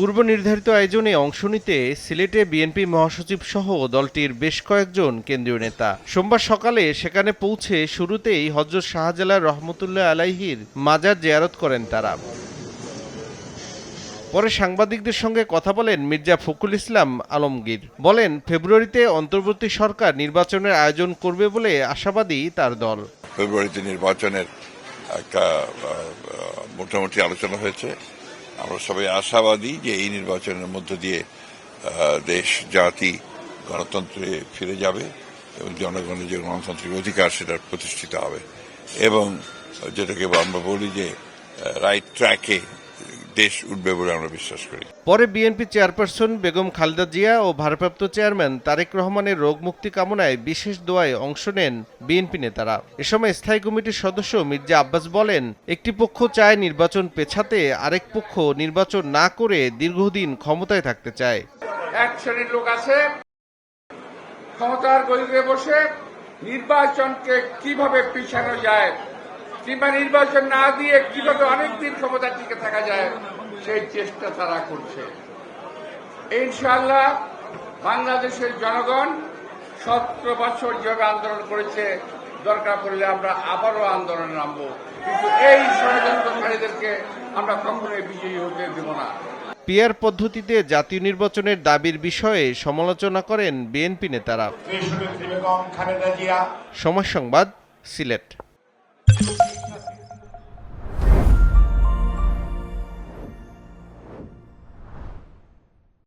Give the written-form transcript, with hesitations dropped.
পূর্ব নির্ধারিত আয়োজনে অংশ নিতে সিলেটে বিএনপি মহাসচিব সহ দলটির বেশ কয়েকজন কেন্দ্রীয় নেতা সোমবার সকালে সেখানে পৌঁছে শুরুতেই হযরত শাহজালাল রহমতুল্লাহ আলাইহির মাজার জিয়ারত করেন তারা। পরে সাংবাদিকদের সঙ্গে কথা বলেন মির্জা ফখরুল ইসলাম আলমগীর। বলেন, ফেব্রুয়ারিতে অন্তর্বর্তী সরকার নির্বাচনের আয়োজন করবে বলে আশাবাদী তার দল। ফেব্রুয়ারিতে নির্বাচনের একটা মোটামুটি আলোচনা হয়েছে। আমরা সবাই আশাবাদী যে এই নির্বাচনের মধ্য দিয়ে দেশ জাতি গণতন্ত্রে ফিরে যাবে এবং জনগণের যে গণতান্ত্রিক অধিকার সেটা প্রতিষ্ঠিত হবে এবং যেটাকে আমরা বলি যে রাইট ট্র্যাকে দেশ উঠবে বলে আমরা বিশ্বাস করি। পরে বিএনপি চেয়ারপারসন বেগম খালেদা জিয়া ও ভারপ্রাপ্ত চেয়ারম্যান তারেক রহমানের রোগ মুক্তি কামনায় বিশেষ দোয়ায় অংশ নেন বিএনপি নেতারা। এ সময় স্থায়ী কমিটির সদস্য মির্জা আব্বাস বলেন, একটি পক্ষ চায় নির্বাচন পেছাতে, আরেক পক্ষ নির্বাচন না করে দীর্ঘদিন ক্ষমতায় থাকতে চায়। এক শ্রেণীর লোক আছে ক্ষমতার গদিতে বসে নির্বাচনকে কিভাবে পিছানো যায় কিংবা নির্বাচন না দিয়ে কিভাবে অনেকদিন ক্ষমতা টিকে থাকা যায় সেই চেষ্টা তারা করছে। ইনশাআল্লাহ বাংলাদেশের জনগণ 17 বছর যেভাবে আন্দোলন করেছে, দরকার পড়লে আমরা আবারও আন্দোলনে নামবো, কিন্তু এই ষড়যন্ত্রকারীদেরকে আমরা কখনোই বিজয়ী হতে দেব না। পিআর পদ্ধতিতে জাতীয় নির্বাচনের দাবির বিষয়ে সমালোচনা করেন বিএনপি নেতারা। সময় সংবাদ, সিলেট।